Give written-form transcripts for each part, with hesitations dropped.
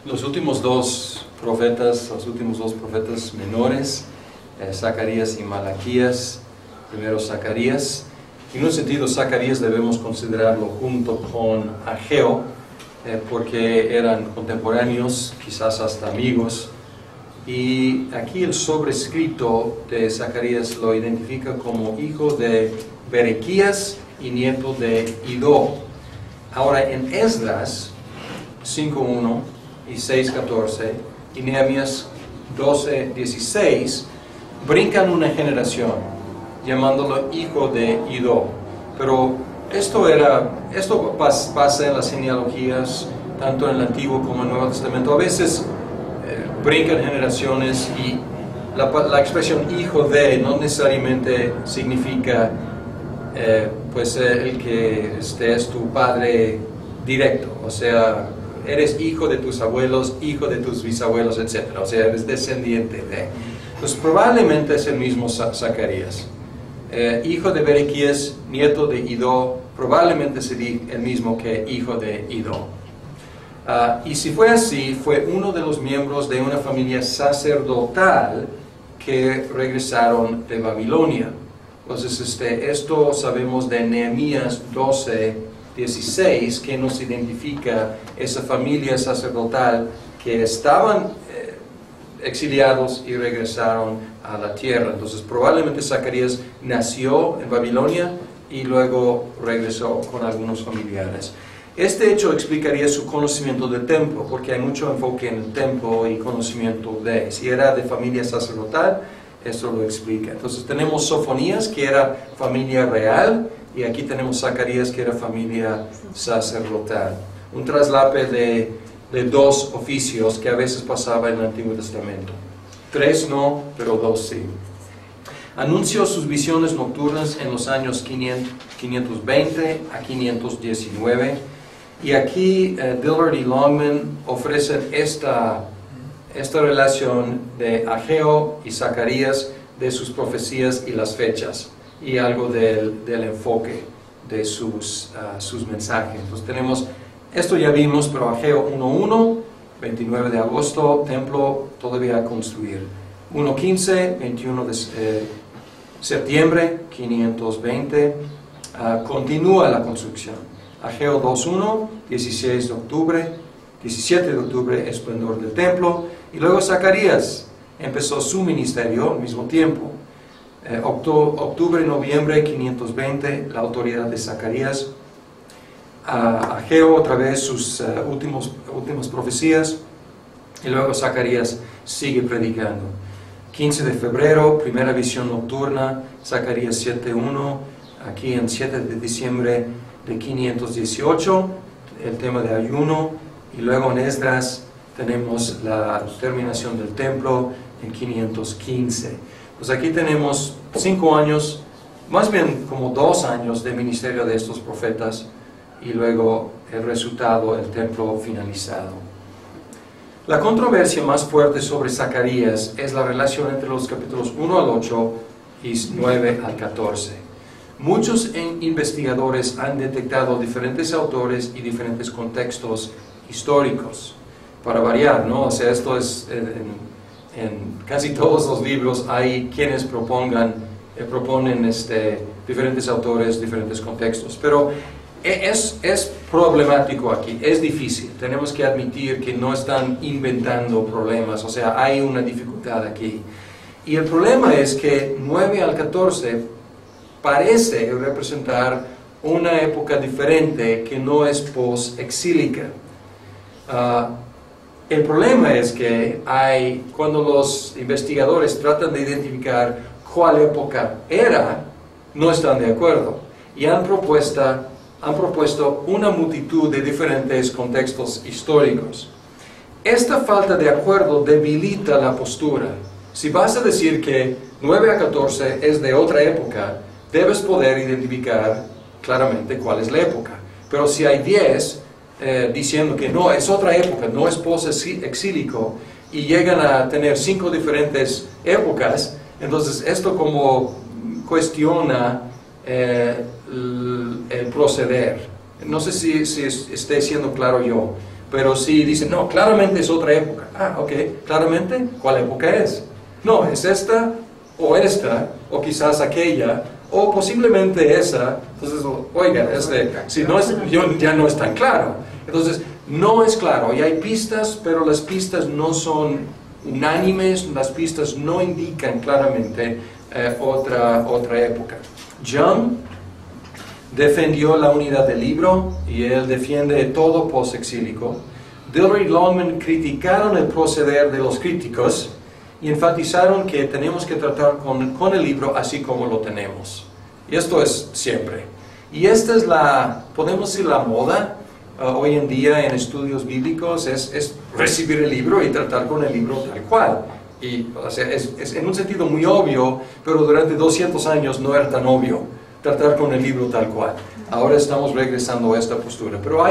Los últimos dos profetas menores, Zacarías y Malaquías, primero Zacarías. En un sentido, Zacarías debemos considerarlo junto con Ageo, porque eran contemporáneos, quizás hasta amigos. Y aquí el sobrescrito de Zacarías lo identifica como hijo de Berequías y nieto de Idó. Ahora, en Esdras 5:1 y 6:14 y Nehemías 12:16 brincan una generación llamándolo hijo de Idó. Pero esto pasa en las genealogías tanto en el Antiguo como en el Nuevo Testamento. A veces brincan generaciones y la expresión hijo de no necesariamente significa el que es tu padre directo, o sea, eres hijo de tus abuelos, hijo de tus bisabuelos, etc. O sea, eres descendiente de. Pues probablemente es el mismo Zacarías. Hijo de Berequías, nieto de Idó, probablemente sería el mismo que hijo de Idó. Y si fue así, fue uno de los miembros de una familia sacerdotal que regresaron de Babilonia. Entonces, esto sabemos de Nehemías 12:16, que nos identifica esa familia sacerdotal que estaban exiliados y regresaron a la tierra. Entonces, probablemente Zacarías nació en Babilonia y luego regresó con algunos familiares. Este hecho explicaría su conocimiento del templo, porque hay mucho enfoque en el templo y conocimiento de. Si era de familia sacerdotal, eso lo explica. Entonces tenemos Sofonías, que era familia real, y aquí tenemos Zacarías, que era familia sacerdotal. Un traslape de dos oficios que a veces pasaba en el Antiguo Testamento. 3 no, pero 2 sí. Anunció sus visiones nocturnas en los años 520 a 519. Y aquí Dillard y Longman ofrecen esta relación de Ageo y Zacarías, de sus profecías y las fechas, y algo del enfoque de sus mensajes. Entonces tenemos, esto ya vimos, pero Ageo 1:1, 29 de agosto, templo todavía a construir. 1:15, 21 de septiembre, 520, continúa la construcción. Ageo 2:1, 17 de octubre, esplendor del templo. Y luego Zacarías empezó su ministerio al mismo tiempo. Octubre, noviembre, 520, la autoridad de Zacarías. Ageo, otra vez, sus últimas profecías. Y luego Zacarías sigue predicando. 15 de febrero, primera visión nocturna, Zacarías 7:1. Aquí en 7 de diciembre de 518, el tema de ayuno. Y luego en Esdras tenemos la terminación del templo en 515. Pues aquí tenemos 5 años, más bien como 2 años de ministerio de estos profetas, y luego el resultado, el templo finalizado. La controversia más fuerte sobre Zacarías es la relación entre los capítulos 1 al 8 y 9 al 14. Muchos investigadores han detectado diferentes autores y diferentes contextos históricos, para variar, ¿no? O sea, esto es en casi todos los libros hay quienes proponen diferentes autores, diferentes contextos, pero es problemático aquí, es difícil. Tenemos que admitir que no están inventando problemas, o sea, hay una dificultad aquí. Y el problema es que 9 al 14 parece representar una época diferente que no es post-exílica. El problema es que cuando los investigadores tratan de identificar cuál época era, no están de acuerdo y han propuesto una multitud de diferentes contextos históricos. Esta falta de acuerdo debilita la postura. Si vas a decir que 9 a 14 es de otra época, debes poder identificar claramente cuál es la época. Pero si hay 10 diciendo que no, es otra época, no es post-exílico, y llegan a tener 5 diferentes épocas, entonces esto como cuestiona el proceder. No sé si esté siendo claro yo. Pero si dicen, no, claramente es otra época. Ah, ok, claramente, ¿cuál época es? No, es esta, o quizás aquella, o posiblemente esa. Entonces, oiga, si no es, ya no es tan claro. Entonces, no es claro, y hay pistas, pero las pistas no son unánimes, las pistas no indican claramente otra época. John defendió la unidad del libro, y él defiende todo post-exílico. Dillard y Longman criticaron el proceder de los críticos y enfatizaron que tenemos que tratar con el libro así como lo tenemos. Y esto es siempre. Y esta es podemos decir, la moda hoy en día en estudios bíblicos, es recibir el libro y tratar con el libro tal cual. Y, o sea, es en un sentido muy obvio, pero durante 200 años no era tan obvio tratar con el libro tal cual. Ahora estamos regresando a esta postura. Pero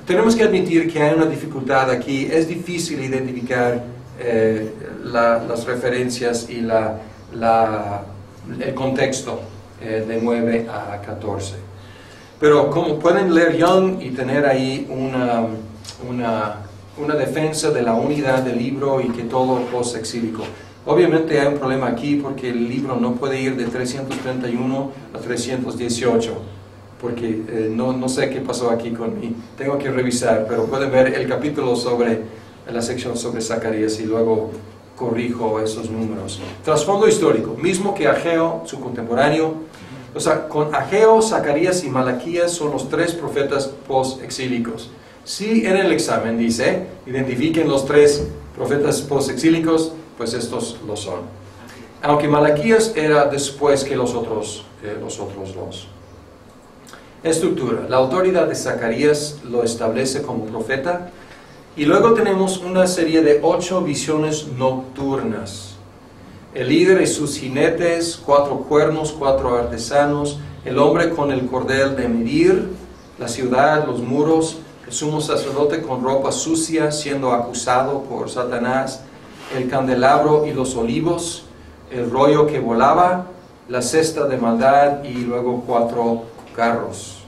tenemos que admitir que hay una dificultad aquí. Es difícil identificar las referencias y el contexto de 9 a 14. Pero como pueden leer Young y tener ahí una defensa de la unidad del libro y que todo es post-exílico. Obviamente hay un problema aquí porque el libro no puede ir de 331 a 318, porque no sé qué pasó aquí con mí, tengo que revisar, pero pueden ver el capítulo la sección sobre Zacarías y luego corrijo esos números. Trasfondo histórico, mismo que Ageo, su contemporáneo. O sea, con Ageo, Zacarías y Malaquías son los 3 profetas post-exílicos. Si en el examen dice, identifiquen los 3 profetas post-exílicos, pues estos lo son. Aunque Malaquías era después que los otros 2. Estructura. La autoridad de Zacarías lo establece como profeta. Y luego tenemos una serie de 8 visiones nocturnas. El líder y sus jinetes, 4 cuernos, 4 artesanos, el hombre con el cordel de medir, la ciudad, los muros, el sumo sacerdote con ropa sucia siendo acusado por Satanás, el candelabro y los olivos, el rollo que volaba, la cesta de maldad y luego 4 carros.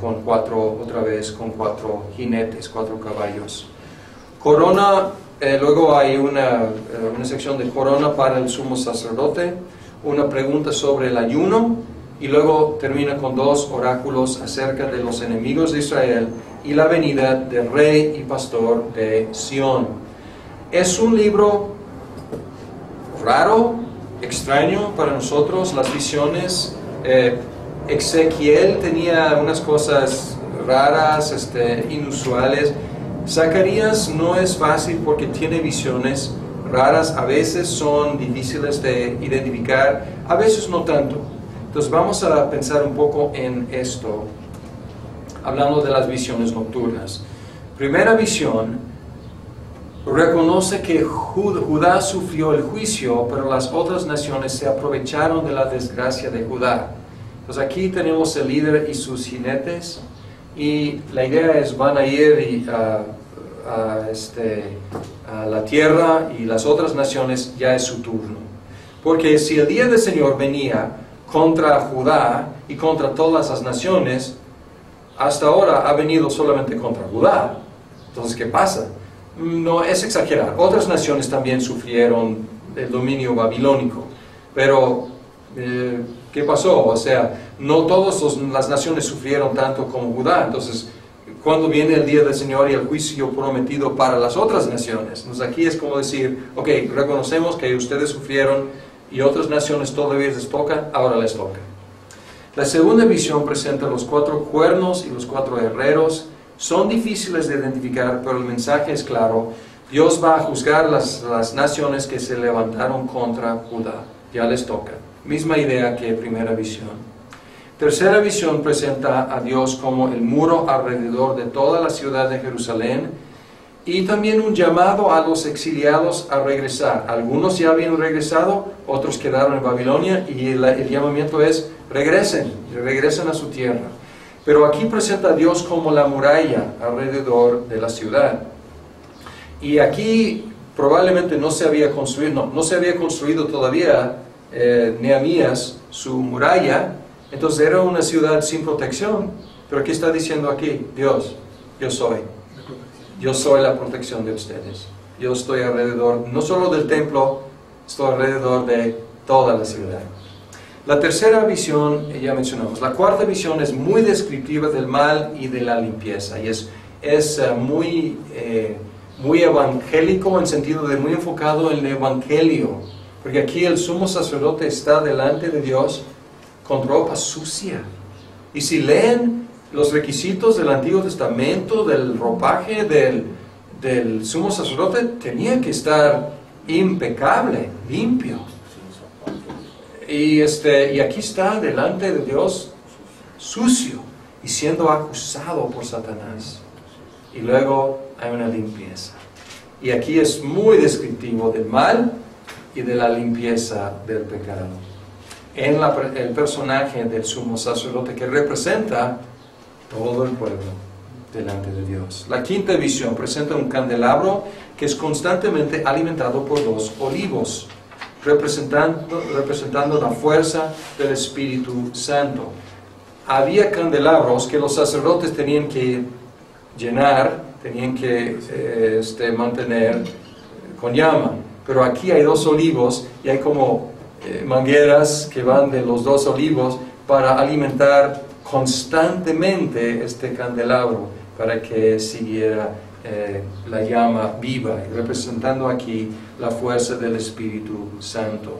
Con 4 jinetes, 4 caballos. Corona, luego hay una sección de corona para el sumo sacerdote, una pregunta sobre el ayuno, y luego termina con 2 oráculos acerca de los enemigos de Israel y la venida del rey y pastor de Sión. Es un libro raro, extraño para nosotros, las visiones. Ezequiel tenía unas cosas raras, inusuales. Zacarías no es fácil porque tiene visiones raras, a veces son difíciles de identificar, a veces no tanto. Entonces vamos a pensar un poco en esto, hablando de las visiones nocturnas. Primera visión, reconoce que Judá sufrió el juicio, pero las otras naciones se aprovecharon de la desgracia de Judá. Entonces aquí tenemos el líder y sus jinetes, y la idea es van a ir a la tierra, y las otras naciones ya es su turno. Porque si el día del Señor venía contra Judá y contra todas las naciones, hasta ahora ha venido solamente contra Judá. Entonces, ¿qué pasa? No es exagerar. Otras naciones también sufrieron el dominio babilónico, pero ¿qué pasó? O sea, no todas las naciones sufrieron tanto como Judá. Entonces, ¿cuándo viene el día del Señor y el juicio prometido para las otras naciones? Entonces aquí es como decir, ok, reconocemos que ustedes sufrieron y otras naciones todavía les toca, ahora les toca. La segunda visión presenta los 4 cuernos y los 4 herreros. Son difíciles de identificar, pero el mensaje es claro. Dios va a juzgar las naciones que se levantaron contra Judá. Ya les toca. Misma idea que primera visión. Tercera visión presenta a Dios como el muro alrededor de toda la ciudad de Jerusalén y también un llamado a los exiliados a regresar. Algunos ya habían regresado, otros quedaron en Babilonia y el llamamiento es regresen a su tierra. Pero aquí presenta a Dios como la muralla alrededor de la ciudad. Y aquí probablemente no se había construido todavía Nehemías su muralla. Entonces era una ciudad sin protección, pero ¿qué está diciendo aquí? Dios, yo soy. yo soy la protección de ustedes. Yo estoy alrededor, no solo del templo, estoy alrededor de toda la ciudad. La tercera visión, ya mencionamos. La cuarta visión es muy descriptiva del mal y de la limpieza. Y es muy evangélico, en sentido de muy enfocado en el evangelio. Porque aquí el sumo sacerdote está delante de Dios con ropa sucia. Y si leen los requisitos del Antiguo Testamento, del ropaje del sumo sacerdote, tenía que estar impecable, limpio. Y aquí está delante de Dios sucio y siendo acusado por Satanás. Y luego hay una limpieza. Y aquí es muy descriptivo del mal y de la limpieza del pecado. En el personaje del sumo sacerdote que representa todo el pueblo delante de Dios. La quinta visión presenta un candelabro que es constantemente alimentado por 2 olivos, representando la fuerza del Espíritu Santo. Había candelabros que los sacerdotes tenían que llenar, tenían que mantener con llama, pero aquí hay 2 olivos y hay como mangueras que van de los 2 olivos para alimentar constantemente este candelabro para que siguiera la llama viva, representando aquí la fuerza del Espíritu Santo.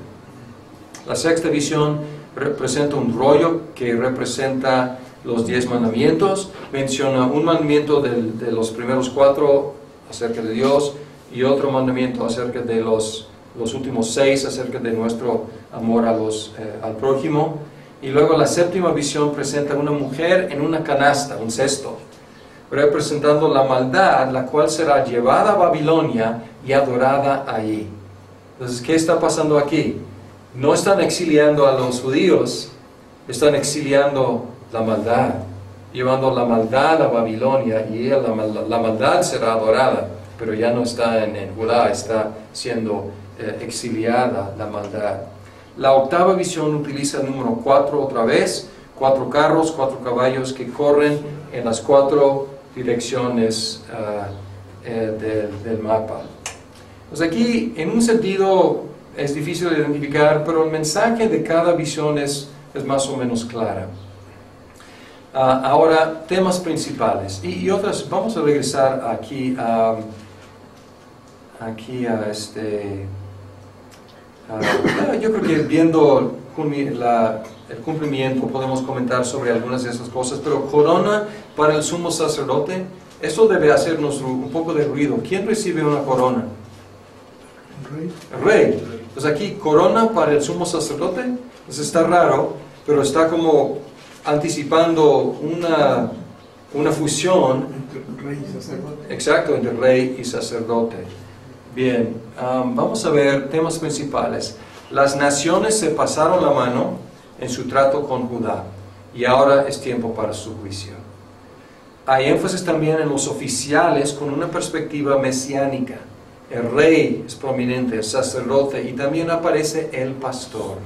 La sexta visión representa un rollo que representa los 10 mandamientos. Menciona un mandamiento de los primeros 4 acerca de Dios y otro mandamiento acerca de los últimos 6 acerca de nuestro amor al prójimo. Y luego la séptima visión presenta una mujer en una canasta, un cesto, representando la maldad, la cual será llevada a Babilonia y adorada allí. Entonces, ¿qué está pasando aquí? No están exiliando a los judíos, están exiliando la maldad, llevando la maldad a Babilonia, y la maldad será adorada, pero ya no está en Judá, está siendo exiliada la maldad. La octava visión utiliza el número 4 otra vez, 4 carros, 4 caballos que corren en las 4 direcciones del mapa. Pues aquí, en un sentido, es difícil de identificar, pero el mensaje de cada visión es más o menos clara. Ahora, temas principales. Y otras, vamos a regresar aquí a yo creo que viendo el cumplimiento podemos comentar sobre algunas de esas cosas, pero corona para el sumo sacerdote, eso debe hacernos un poco de ruido. ¿Quién recibe una corona? El rey. Pues aquí, corona para el sumo sacerdote, pues está raro, pero está como anticipando una fusión. Entre rey y sacerdote. Exacto, entre rey y sacerdote. Bien, vamos a ver temas principales. Las naciones se pasaron la mano en su trato con Judá y ahora es tiempo para su juicio. Hay énfasis también en los oficiales con una perspectiva mesiánica. El rey es prominente, el sacerdote, y también aparece el pastor.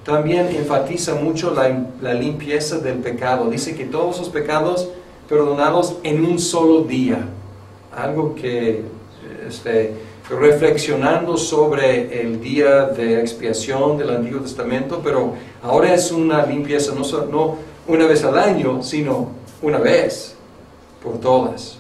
También enfatiza mucho la limpieza del pecado. Dice que todos los pecados perdonados en un solo día. Algo que, reflexionando sobre el día de expiación del Antiguo Testamento, pero ahora es una limpieza no una vez al año, sino una vez por todas.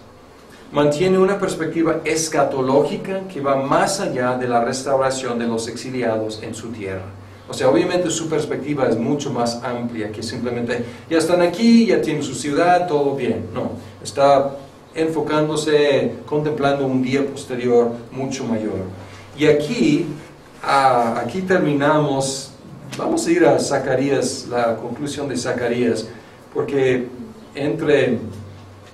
Mantiene una perspectiva escatológica que va más allá de la restauración de los exiliados en su tierra. O sea, obviamente su perspectiva es mucho más amplia que simplemente, ya están aquí, ya tienen su ciudad, todo bien. No, está enfocándose, contemplando un día posterior mucho mayor. Y aquí terminamos, vamos a ir a Zacarías, la conclusión de Zacarías, porque entre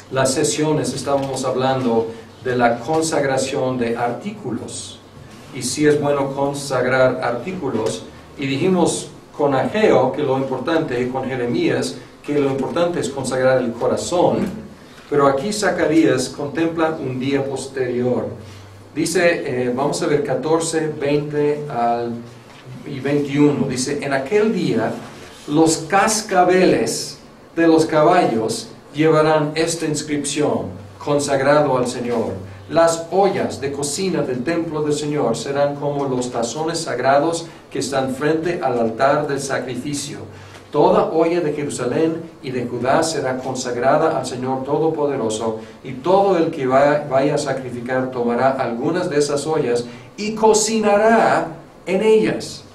las sesiones estábamos hablando de la consagración de artículos, y si es bueno consagrar artículos, y dijimos con Ageo que lo importante, con Jeremías, que lo importante es consagrar el corazón. Pero aquí Zacarías contempla un día posterior. Dice, vamos a ver 14, 20 y 21. Dice, en aquel día los cascabeles de los caballos llevarán esta inscripción: consagrado al Señor. Las ollas de cocina del templo del Señor serán como los tazones sagrados que están frente al altar del sacrificio. Toda olla de Jerusalén y de Judá será consagrada al Señor Todopoderoso, y todo el que vaya a sacrificar tomará algunas de esas ollas y cocinará en ellas.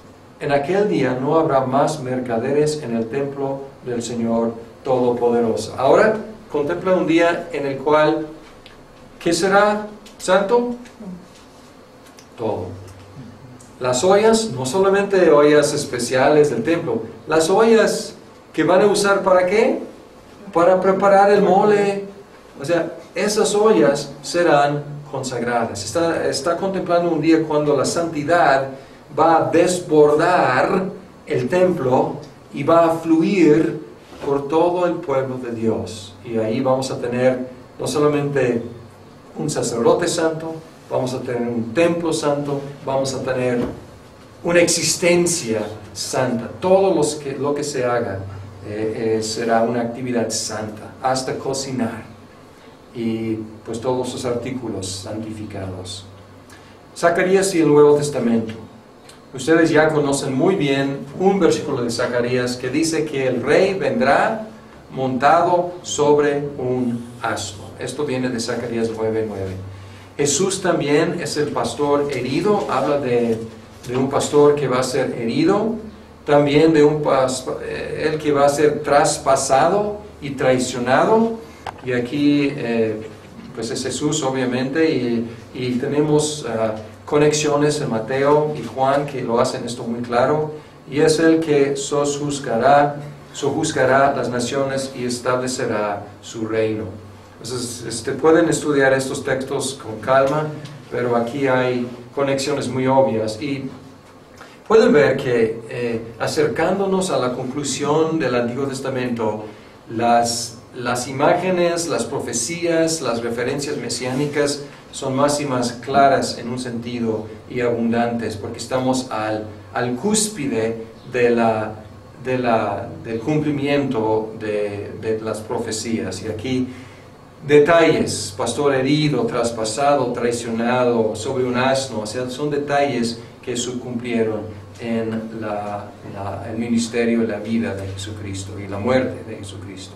En aquel día no habrá más mercaderes en el templo del Señor Todopoderoso. Ahora contempla un día en el cual, ¿qué será santo? Todo. Las ollas, no solamente ollas especiales del templo, las ollas que van a usar ¿para qué? Para preparar el mole. O sea, esas ollas serán consagradas. Está contemplando un día cuando la santidad va a desbordar el templo y va a fluir por todo el pueblo de Dios. Y ahí vamos a tener no solamente un sacerdote santo, vamos a tener un templo santo, vamos a tener una existencia santa. Todo lo que se haga será una actividad santa, hasta cocinar. Y pues todos sus artículos santificados. Zacarías y el Nuevo Testamento. Ustedes ya conocen muy bien un versículo de Zacarías que dice que el rey vendrá montado sobre un asno. Esto viene de Zacarías 9:9. Jesús también es el pastor herido, habla de un pastor que va a ser herido, también de el que va a ser traspasado y traicionado, y aquí pues es Jesús obviamente, y tenemos conexiones en Mateo y Juan que lo hacen esto muy claro, y es el que sojuzgará las naciones y establecerá su reino. Entonces, pueden estudiar estos textos con calma, pero aquí hay conexiones muy obvias, y pueden ver que acercándonos a la conclusión del Antiguo Testamento, las imágenes, las profecías, las referencias mesiánicas son más y más claras en un sentido y abundantes, porque estamos al cúspide del cumplimiento de las profecías. Y aquí detalles: pastor herido, traspasado, traicionado, sobre un asno. O sea, son detalles que se cumplieron en el ministerio y la vida de Jesucristo y la muerte de Jesucristo.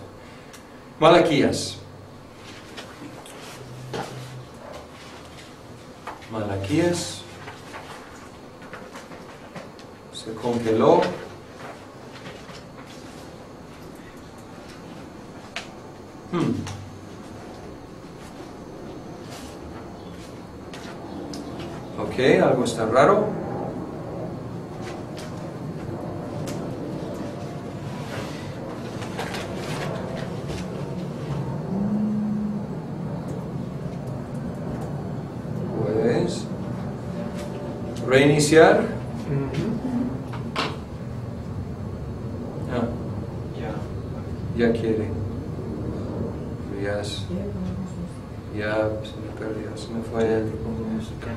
Malaquías. Se congeló. Ok, algo está raro. Puedes reiniciar. Ya quiere. Ya se me perdió, se me fue el tipo de música.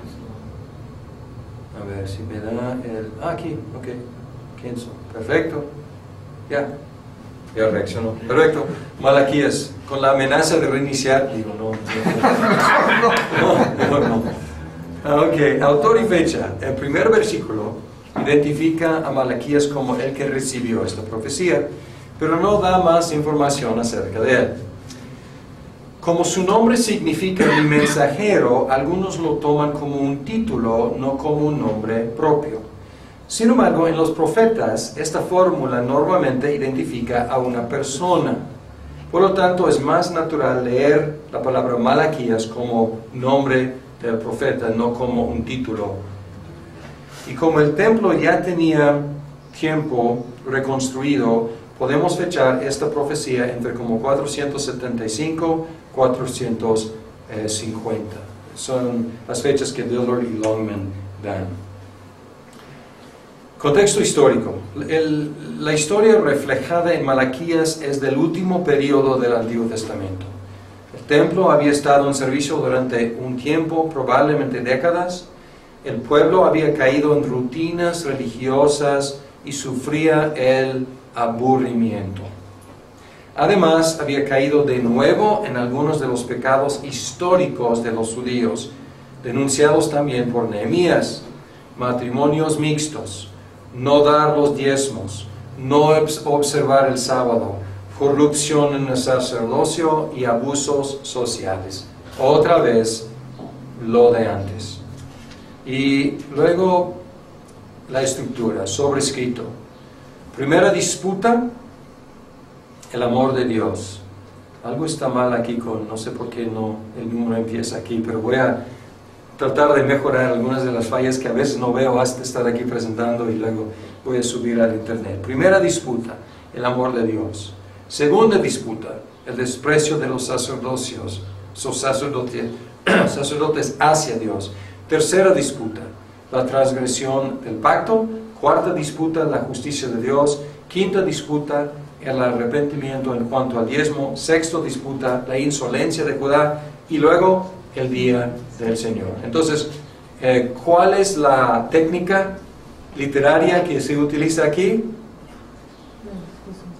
A ver si me da el... aquí, ok. Cancel. Perfecto. Ya reaccionó. Perfecto. Malaquías, con la amenaza de reiniciar, digo, no. Ok, autor y fecha. El primer versículo identifica a Malaquías como el que recibió esta profecía, pero no da más información acerca de él. Como su nombre significa el mensajero, algunos lo toman como un título, no como un nombre propio. Sin embargo, en los profetas, esta fórmula normalmente identifica a una persona. Por lo tanto, es más natural leer la palabra Malaquías como nombre del profeta, no como un título. Y como el templo ya tenía tiempo reconstruido, podemos fechar esta profecía entre como 475 y 450. Son las fechas que Dillard y Longman dan. Contexto histórico. La historia reflejada en Malaquías es del último periodo del Antiguo Testamento. El templo había estado en servicio durante un tiempo, probablemente décadas. El pueblo había caído en rutinas religiosas y sufría el aburrimiento. Además, había caído de nuevo en algunos de los pecados históricos de los judíos, denunciados también por Nehemías: matrimonios mixtos, no dar los diezmos, no observar el sábado, corrupción en el sacerdocio y abusos sociales. Otra vez, lo de antes. Y luego, la estructura, sobrescrito. Primera disputa, el amor de Dios. Algo está mal aquí no sé por qué no, el número empieza aquí, pero voy a tratar de mejorar algunas de las fallas que a veces no veo hasta estar aquí presentando y luego voy a subir al internet. Primera disputa, el amor de Dios. Segunda disputa, el desprecio de los sacerdotes hacia Dios. Tercera disputa, la transgresión del pacto. Cuarta disputa, la justicia de Dios. Quinta disputa, el arrepentimiento en cuanto al diezmo. Sexta disputa, la insolencia de Judá. Y luego, el día del Señor. Entonces, ¿cuál es la técnica literaria que se utiliza aquí?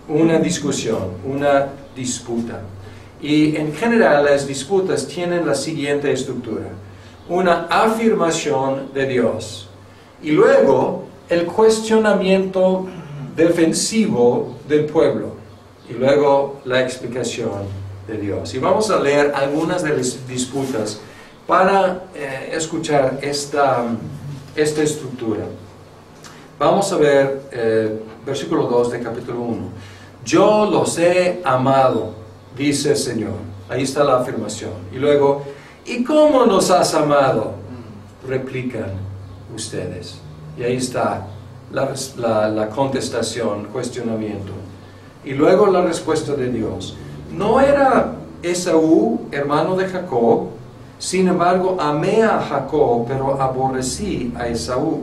Una discusión, una disputa. Y en general las disputas tienen la siguiente estructura: una afirmación de Dios y luego el cuestionamiento defensivo del pueblo y luego la explicación de Dios. Y vamos a leer algunas de las disputas para escuchar esta estructura. Vamos a ver versículo 2 de capítulo 1. Yo los he amado, dice el Señor. Ahí está la afirmación. Y luego, ¿y cómo nos has amado? Replican ustedes. Y ahí está la contestación, cuestionamiento. Y luego la respuesta de Dios. ¿No era Esaú hermano de Jacob? Sin embargo, amé a Jacob, pero aborrecí a Esaú.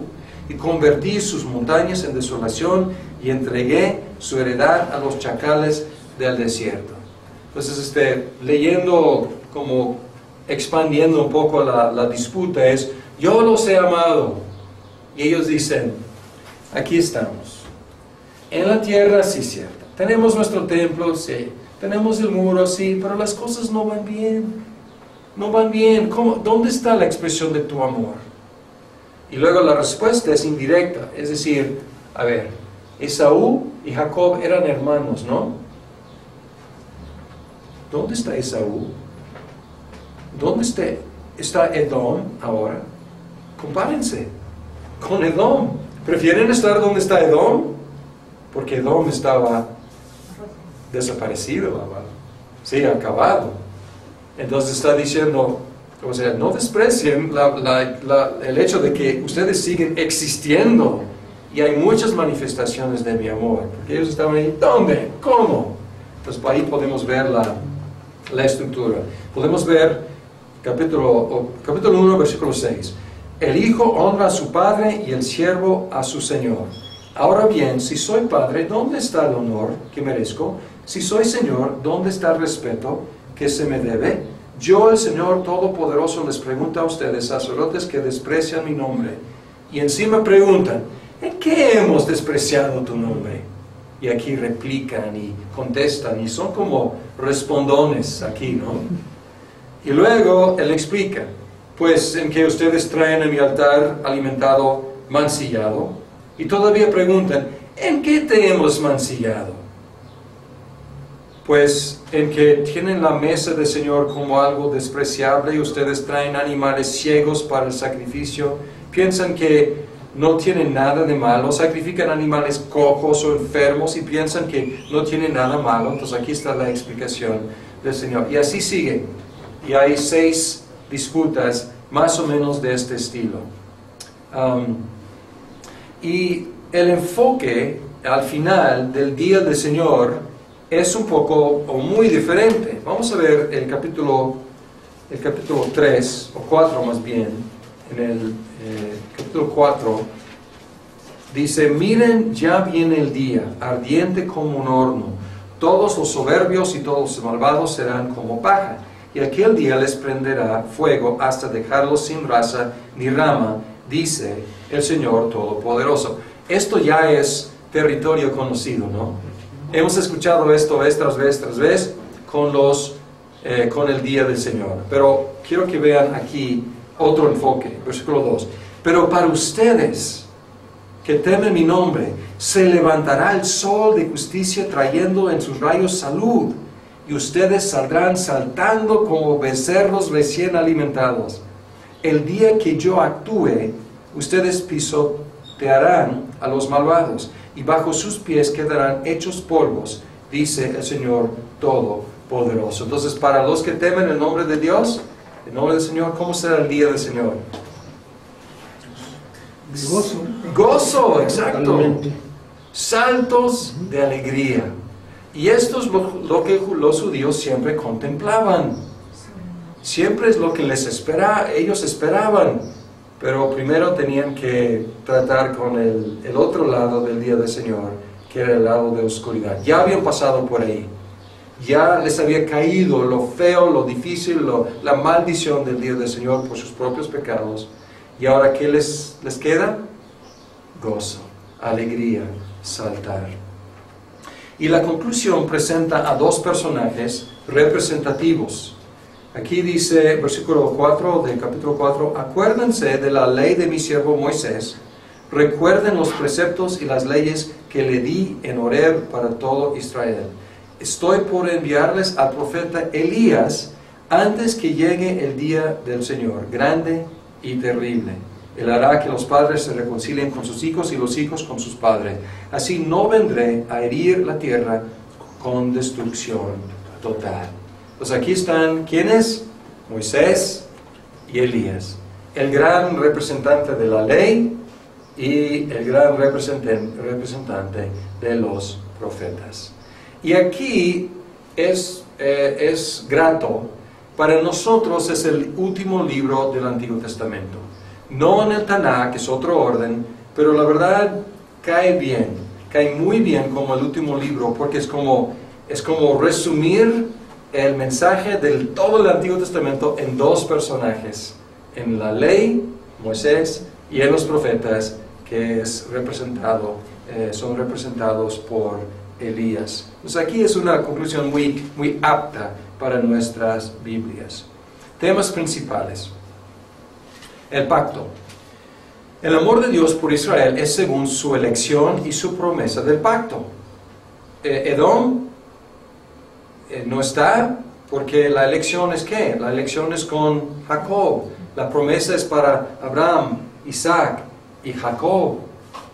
Y convertí sus montañas en desolación y entregué su heredad a los chacales del desierto. Entonces, leyendo, como expandiendo un poco la disputa, es: yo los he amado. Y ellos dicen: aquí estamos. En la tierra, sí, cierto. Tenemos nuestro templo, sí. Tenemos el muro, sí. Pero las cosas no van bien. No van bien. ¿Dónde está la expresión de tu amor? Y luego la respuesta es indirecta. Es decir, a ver, Esaú y Jacob eran hermanos, ¿no? ¿Dónde está Esaú? ¿Dónde está Edom ahora? Compárense con Edom. ¿Prefieren estar donde está Edom? Porque Edom estaba desaparecido, sí, acabado. Entonces está diciendo, o sea, no desprecien el hecho de que ustedes siguen existiendo y hay muchas manifestaciones de mi amor, porque ellos estaban ahí. ¿Dónde? ¿Cómo? Entonces por ahí podemos ver la estructura. Podemos ver capítulo 1, versículo 6. El hijo honra a su padre y el siervo a su señor. Ahora bien, si soy padre, ¿dónde está el honor que merezco? Si soy señor, ¿dónde está el respeto que se me debe? Yo, el Señor Todopoderoso, les pregunto a ustedes, sacerdotes que desprecian mi nombre, y encima preguntan: ¿en qué hemos despreciado tu nombre? Y aquí replican y contestan, y son como respondones aquí, ¿no? Y luego Él explica: pues en que ustedes traen a mi altar alimentado mancillado, y todavía preguntan: ¿en qué te hemos mancillado? Pues en que tienen la mesa del Señor como algo despreciable y ustedes traen animales ciegos para el sacrificio. Piensan que no tienen nada de malo, sacrifican animales cojos o enfermos y piensan que no tienen nada malo. Entonces aquí está la explicación del Señor. Y así sigue. Y hay 6 disputas más o menos de este estilo. Y el enfoque al final del día del Señor es un poco o muy diferente. Vamos a ver el capítulo 3, o 4 más bien. En el capítulo 4 dice: miren, ya viene el día, ardiente como un horno. Todos los soberbios y todos los malvados serán como paja. Y aquel día les prenderá fuego hasta dejarlos sin raza ni rama, dice el Señor Todopoderoso. Esto ya es territorio conocido, ¿no? Hemos escuchado esto vez tras vez con el día del Señor. Pero quiero que vean aquí otro enfoque, versículo 2. Pero para ustedes que temen mi nombre, se levantará el sol de justicia trayendo en sus rayos salud, y ustedes saldrán saltando como becerros recién alimentados. El día que yo actúe, ustedes pisotearán a los malvados, y bajo sus pies quedarán hechos polvos, dice el Señor Todopoderoso. Entonces, para los que temen el nombre de Dios, el nombre del Señor, ¿cómo será el día del Señor? Gozo. Gozo, exacto. Totalmente. Saltos de alegría. Y esto es lo que los judíos siempre contemplaban. Siempre es lo que ellos esperaban. Pero primero tenían que tratar con el otro lado del día del Señor, que era el lado de oscuridad. Ya habían pasado por ahí. Ya les había caído lo feo, lo difícil, la maldición del día del Señor por sus propios pecados. Y ahora, ¿qué les queda? Gozo, alegría, saltar. Y la conclusión presenta a dos personajes representativos. Aquí dice, versículo 4 del capítulo 4, acuérdense de la ley de mi siervo Moisés, recuerden los preceptos y las leyes que le di en Horeb para todo Israel. Estoy por enviarles al profeta Elías antes que llegue el día del Señor, grande y terrible. Él hará que los padres se reconcilien con sus hijos y los hijos con sus padres. Así no vendré a herir la tierra con destrucción total. Pues aquí están, ¿quiénes? Moisés y Elías. El gran representante de la ley y el gran representante de los profetas. Y aquí es grato, para nosotros es el último libro del Antiguo Testamento. No en el Tanakh, que es otro orden, pero la verdad cae muy bien como el último libro, porque es como resumir el mensaje de todo el Antiguo Testamento en dos personajes, en la ley, Moisés, y en los profetas, que son representados por Elías. Pues aquí es una conclusión muy apta para nuestras Biblias. Temas principales. El pacto. El amor de Dios por Israel es según su elección y su promesa del pacto. Edom no está porque la elección es ¿qué? La elección es con Jacob. La promesa es para Abraham, Isaac y Jacob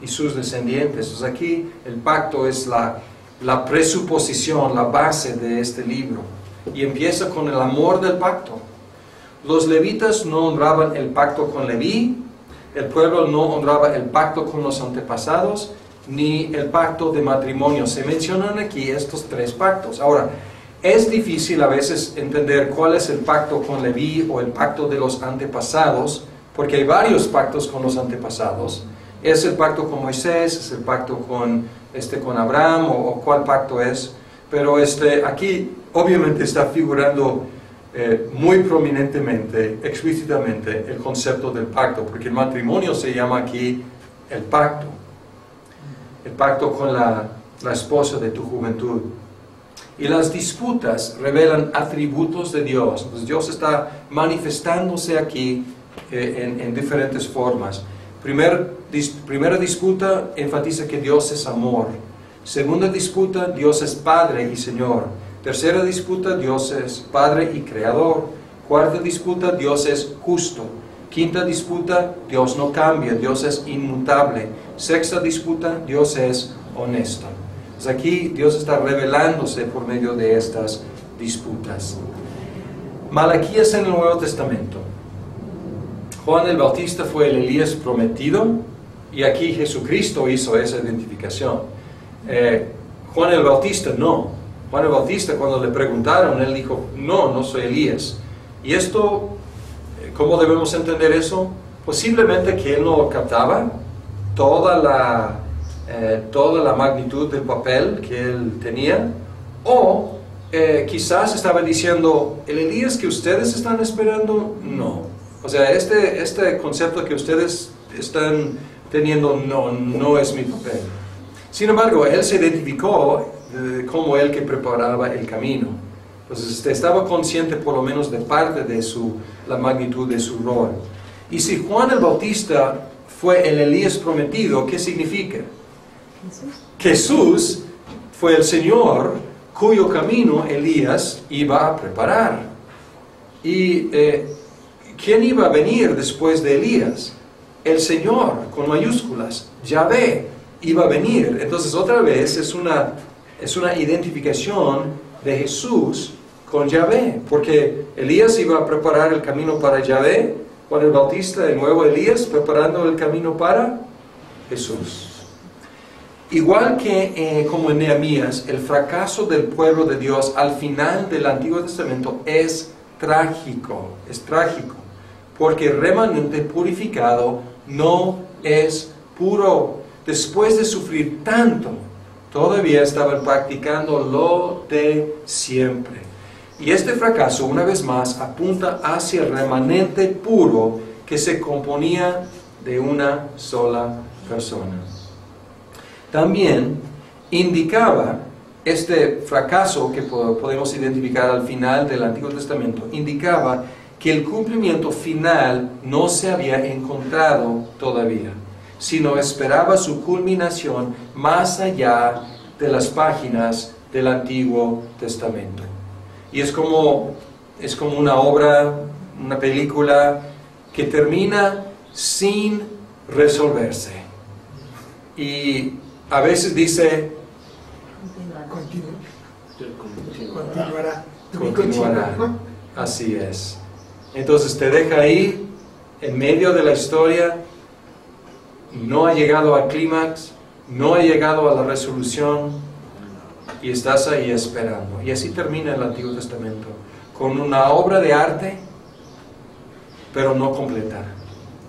y sus descendientes. Entonces aquí el pacto es la presuposición, la base de este libro. Y empieza con el amor del pacto. Los levitas no honraban el pacto con Leví, el pueblo no honraba el pacto con los antepasados, ni el pacto de matrimonio. Se mencionan aquí estos tres pactos. Ahora, es difícil a veces entender cuál es el pacto con Leví o el pacto de los antepasados, porque hay varios pactos con los antepasados. ¿Es el pacto con Moisés? ¿Es el pacto con Abraham? ¿O cuál pacto es? Pero aquí obviamente está figurando muy prominentemente, explícitamente, el concepto del pacto, porque el matrimonio se llama aquí el pacto con la esposa de tu juventud. Y las disputas revelan atributos de Dios. Entonces Dios está manifestándose aquí en diferentes formas. Primera disputa enfatiza que Dios es amor. Segunda disputa, Dios es Padre y Señor. Tercera disputa, Dios es Padre y Creador. Cuarta disputa, Dios es justo. Quinta disputa, Dios no cambia, Dios es inmutable. Sexta disputa, Dios es honesto. Pues aquí Dios está revelándose por medio de estas disputas. Malaquías en el Nuevo Testamento. Juan el Bautista fue el Elías prometido y aquí Jesucristo hizo esa identificación. Juan el Bautista no. Juan el Bautista, cuando le preguntaron, él dijo, no soy Elías. Y esto, ¿cómo debemos entender eso? Posiblemente que él no captaba toda la magnitud del papel que él tenía, o quizás estaba diciendo, el Elías que ustedes están esperando, no. O sea, este concepto que ustedes están teniendo no es mi papel. Sin embargo, él se identificó de cómo él que preparaba el camino. Entonces estaba consciente por lo menos de parte de la magnitud de su rol. Y si Juan el Bautista fue el Elías prometido, ¿qué significa? Jesús fue el Señor cuyo camino Elías iba a preparar. ¿Y quién iba a venir después de Elías? El Señor, con mayúsculas, Yahvé, iba a venir. Entonces otra vez es una identificación de Jesús con Yahvé, porque Elías iba a preparar el camino para Yahvé, Juan el Bautista, de nuevo Elías, preparando el camino para Jesús. Igual que como en Nehemías, el fracaso del pueblo de Dios al final del Antiguo Testamento es trágico, porque el remanente purificado no es puro. Después de sufrir tanto, todavía estaban practicando lo de siempre. Y este fracaso, una vez más, apunta hacia el remanente puro que se componía de una sola persona. También indicaba este fracaso que podemos identificar al final del Antiguo Testamento, indicaba que el cumplimiento final no se había encontrado todavía, sino esperaba su culminación más allá de las páginas del Antiguo Testamento. Y es como una obra, una película que termina sin resolverse. Y a veces dice, continuará. Así es. Entonces te deja ahí, en medio de la historia, no ha llegado al clímax, no ha llegado a la resolución, y estás ahí esperando. Y así termina el Antiguo Testamento, con una obra de arte, pero no completa.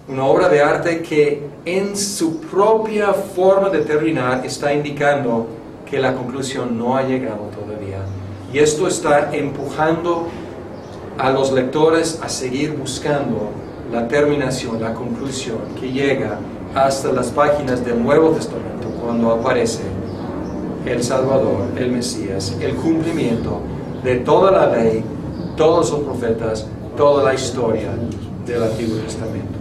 Una obra de arte que en su propia forma de terminar está indicando que la conclusión no ha llegado todavía. Y esto está empujando a los lectores a seguir buscando la terminación, la conclusión, que llega hasta las páginas del Nuevo Testamento, cuando aparece el Salvador, el Mesías, el cumplimiento de toda la ley, todos los profetas, toda la historia del Antiguo Testamento.